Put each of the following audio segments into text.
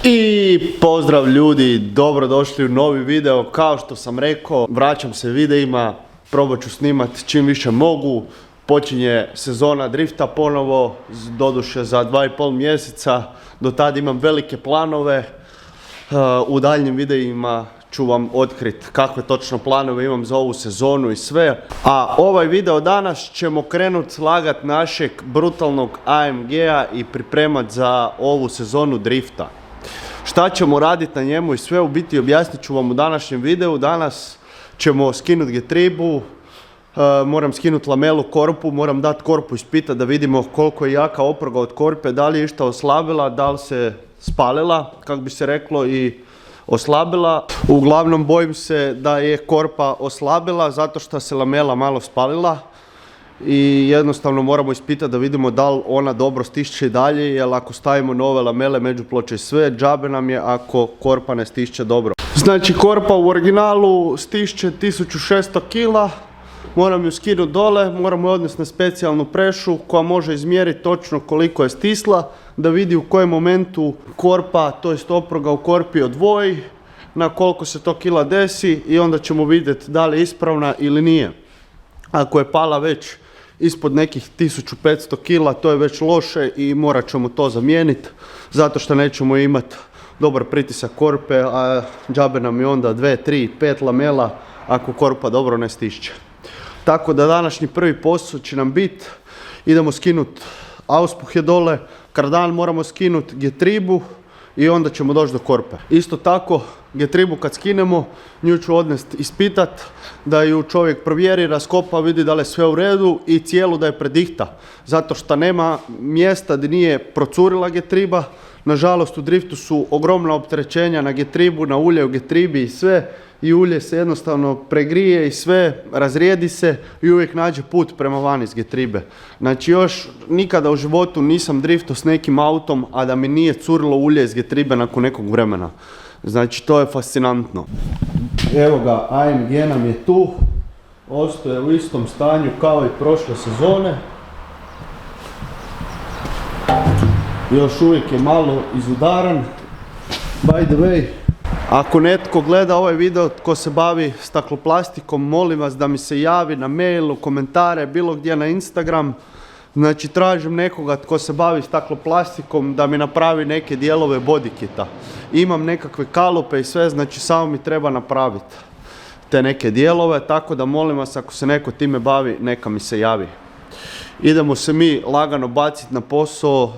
I pozdrav ljudi, dobrodošli u novi video. Kao što sam rekao, vraćam se videima, probat ću snimati čim više mogu. Počinje sezona drifta ponovo, doduše za 2,5 mjeseca. Do tada imam velike planove. U daljnjim videima ću vam otkriti kakve točno planove imam za ovu sezonu i sve. A ovaj video danas ćemo krenuti slagat našeg brutalnog AMG-a i pripremati za ovu sezonu drifta. Šta ćemo raditi na njemu i sve, u biti objasnit ću vam u današnjem videu. Danas ćemo skinuti getribu, moram skinuti lamelu korpu, moram dati korpu ispitati da vidimo koliko je jaka oproga od korpe, da li je išta oslabila, da li se spalila, kako bi se reklo, i oslabila. Uglavnom bojim se da je korpa oslabila zato što se lamela malo spalila i jednostavno moramo ispitati da vidimo da li ona dobro stišće i dalje, jer ako stavimo nove lamele, međuploče i sve, džabe nam je ako korpa ne stišće dobro. Znači korpa u originalu stišće 1600 kg, moram ju skinuti dole, moram ju odnesti na specijalnu prešu koja može izmjeriti točno koliko je stisla, da vidi u kojem momentu korpa, to jest oproga u korpi odvoji, na koliko se to kila desi i onda ćemo vidjeti da li je ispravna ili nije. Ako je pala već ispod nekih 1500 kg, to je već loše i morat ćemo to zamijeniti, zato što nećemo imati dobar pritisak korpe, a džabe nam je onda 2, 3, 5 lamela ako korpa dobro ne stišće. Tako da današnji prvi posao će nam biti, idemo skinuti auspuhe dole, kardan moramo skinuti, getribu i onda ćemo doći do korpe. Isto tako, getribu kad skinemo, nju ću odnesti ispitat, da ju čovjek provjeri, raskopa, vidi da li je sve u redu i cijelu da je predihta. Zato što nema mjesta gdje nije procurila getriba. Nažalost u driftu su ogromna opterećenja na getribu, na ulje u getribi i sve. I ulje se jednostavno pregrije i sve, razrijedi se i uvijek nađe put prema van iz getribe. Znači još nikada u životu nisam driftao s nekim autom, a da mi nije curilo ulje iz getribe nakon nekog vremena. Znači to je fascinantno. Evo ga, AMG nam je tu, ostaje u istom stanju kao i prošle sezone. Još uvijek je malo izudaran. By the way, ako netko gleda ovaj video tko se bavi stakloplastikom, molim vas da mi se javi na mail, u komentare, bilo gdje na Instagram. Znači tražim nekoga tko se bavi stakloplastikom da mi napravi neke dijelove bodykita. Imam nekakve kalupe i sve, znači samo mi treba napraviti te neke dijelove, tako da molim vas ako se neko time bavi neka mi se javi. Idemo se mi lagano baciti na posao,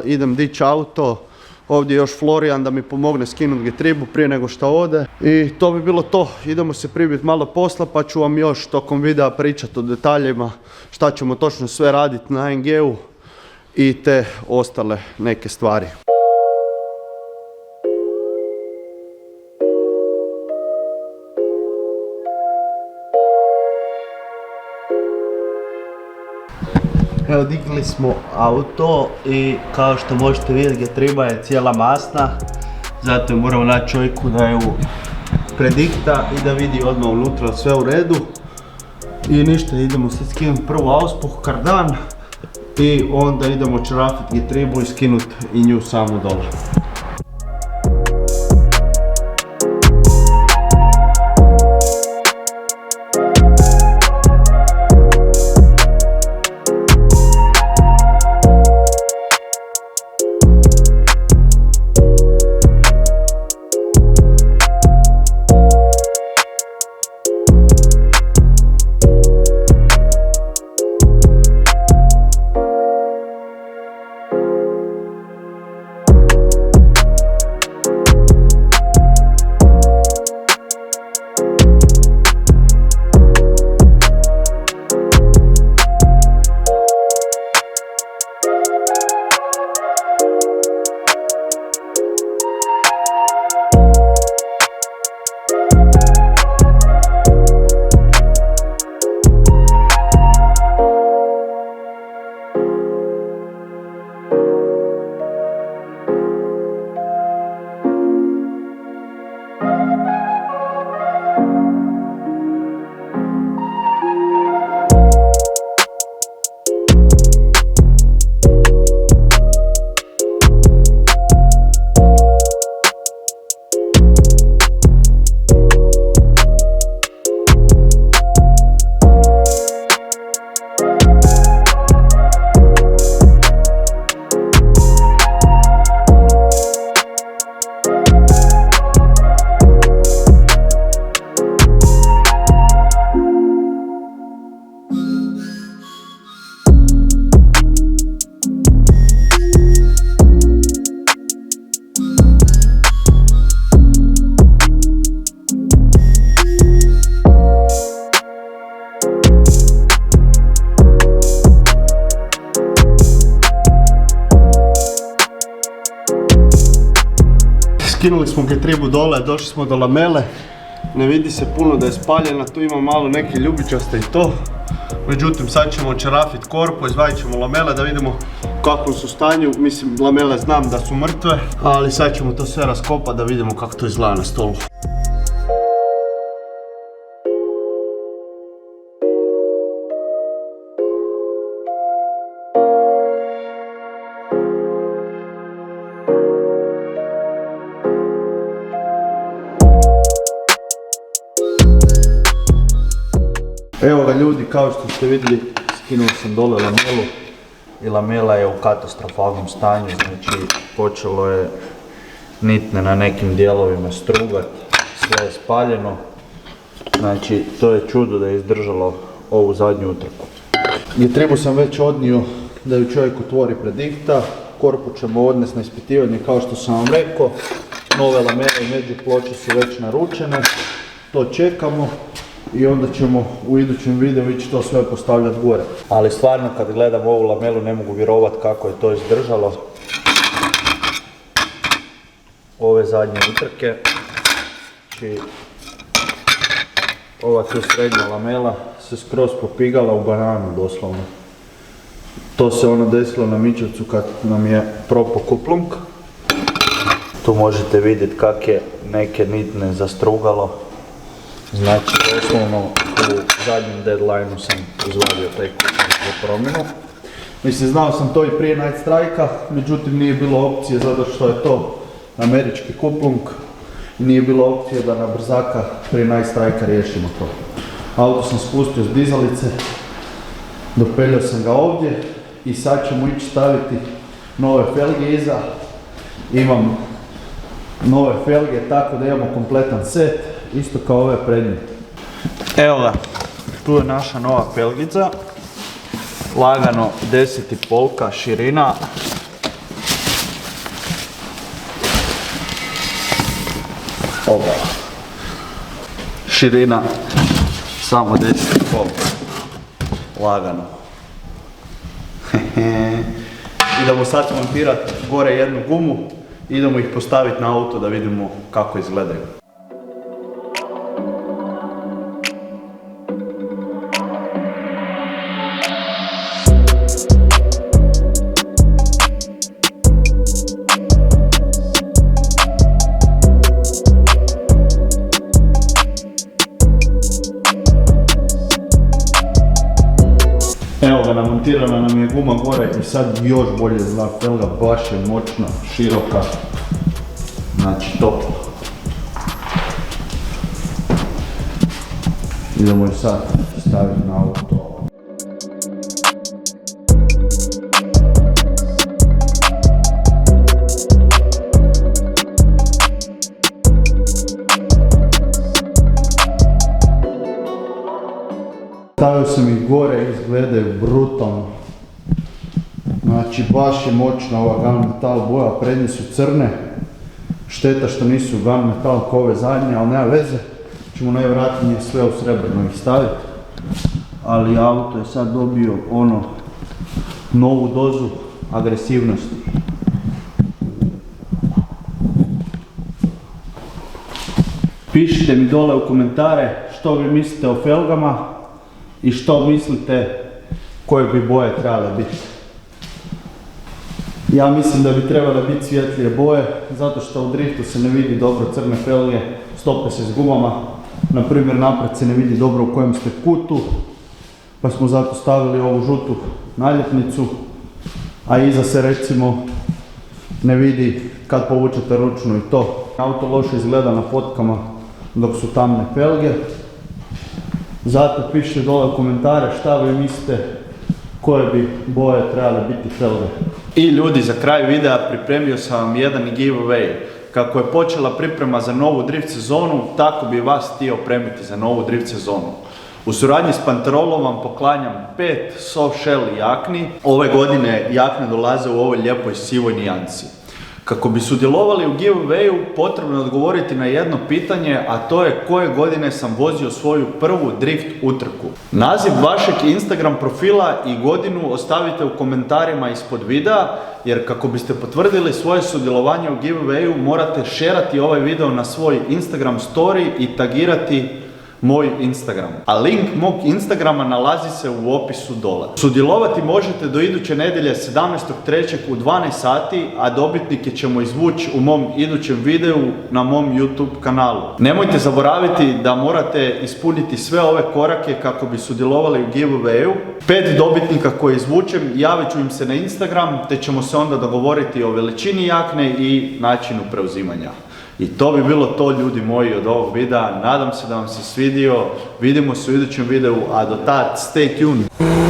idem dići auto. Ovdje je još Florijan da mi pomogne skinuti getribu prije nego što ode. I to bi bilo to. Idemo se pribiti malo posla pa ću vam još tokom videa pričati o detaljima šta ćemo točno sve raditi na AMG-u i te ostale neke stvari. Evo digli smo auto i kao što možete vidjeti getriba je cijela masna, zato je moramo naći čovjeku da ju predikta i da vidi odmah unutra sve u redu. I ništa, idemo sad skinuti prvo auspuh, kardan i onda idemo čarafiti getribu i skinuti i nju samu dole. Skinuli smo getribu dole, došli smo do lamele. Ne vidi se puno da je spaljena, tu ima malo neke ljubičaste i to. Međutim, sad ćemo čarafit korpu, izvadit ćemo lamele da vidimo u kakvom su stanju. Mislim, lamele znam da su mrtve, ali sad ćemo to sve raskopati da vidimo kako to izgleda na stolu. Evo ga ljudi, kao što ste vidjeli, skinuo sam dole lamelu i lamela je u katastrofalnom stanju, znači počelo je nitne na nekim dijelovima strugat, sve je spaljeno, znači to je čudo da je izdržalo ovu zadnju utrku. Getribu sam već odnio da ju čovjek otvori pred difta, korpu ćemo odnesti na ispitivanje kao što sam vam rekao, nove lamele i među ploče su već naručene, to čekamo. I onda ćemo u idućem videu ići to sve postavljati gore. Ali stvarno kad gledam ovu lamelu ne mogu vjerovati kako je to izdržalo. Ove zadnje utrke. Znači, ova tu srednja lamela se skroz popigala u bananu doslovno. To se ono desilo na Mičevcu kad nam je propao kuplung. Tu možete vidjeti kak je neke nitne zastrugalo. Znači, osnovno u zadnjem deadline-u sam izvadio taj kuplung za promjenu. Mislim, znao sam to i prije Night Strike-a, međutim nije bilo opcije zato što je to američki kuplung. Nije bilo opcije da na brzaka prije Night Strike-a riješimo to. Auto sam spustio s dizalice, dopeljao sam ga ovdje i sad ćemo ići staviti nove felge iza. Imam nove felge tako da imamo kompletan set. Isto kao ove prednje. Evo ga, tu je naša nova felgica. Lagano 10,5 širina. Oba. Širina samo 10,5. Lagano. Idemo sad montirati gore jednu gumu. Idemo ih postaviti na auto da vidimo kako izgledaju. Evo ga, namontirana nam je guma gore i sad još bolje zna, felga baš je moćna, široka, znači top. Idemo je sad staviti na auto. Stavio sam ih gore, izgledaju brutalno. Znači baš je moćna ova gunmetal boja, prednje su crne. Šteta što nisu gunmetal kao ove zadnje, ali nema veze. Ćemo najvjerojatnije sve u srebrno ih staviti. Ali auto je sad dobio ono novu dozu agresivnosti. Pišite mi dole u komentare što vi mislite o felgama. I što mislite koje bi boje trebale biti? Ja mislim da bi trebale biti svjetlije boje, zato što u driftu se ne vidi dobro crne felge, stope se s gumama. Naprimjer, naprijed se ne vidi dobro u kojem ste kutu, pa smo zato stavili ovu žutu naljepnicu, a iza se recimo ne vidi kad povučete ručnu i to. Auto loše izgleda na fotkama dok su tamne felge. Zato pišite dole u komentare šta vi mislite koje bi boje trebale biti felge. I ljudi, za kraj videa pripremio sam vam jedan giveaway. Kako je počela priprema za novu drift sezonu, tako bi vas htio opremiti za novu drift sezonu. U suradnji s Panterolom vam poklanjam 5 soft shell jakni. Ove godine jakne dolaze u ovoj lijepoj sivoj nijansi. Kako bi sudjelovali u giveawayu potrebno je odgovoriti na jedno pitanje, a to je koje godine sam vozio svoju prvu drift utrku. Naziv vašeg Instagram profila i godinu ostavite u komentarima ispod videa, jer kako biste potvrdili svoje sudjelovanje u giveawayu morate šerati ovaj video na svoj Instagram story i tagirati moj Instagram. A link mog Instagrama nalazi se u opisu dole. Sudjelovati možete do iduće nedjelje 17.3. u 12 sati, a dobitnike ćemo izvući u mom idućem videu na mom YouTube kanalu. Nemojte zaboraviti da morate ispuniti sve ove korake kako bi sudjelovali u giveawayu. 5 dobitnika koje izvučem javit ću im se na Instagram, te ćemo se onda dogovoriti o veličini jakne i načinu preuzimanja. I to bi bilo to, ljudi moji, od ovog videa. Nadam se da vam se svidio. Vidimo se u idućem videu, a do tad stay tuned.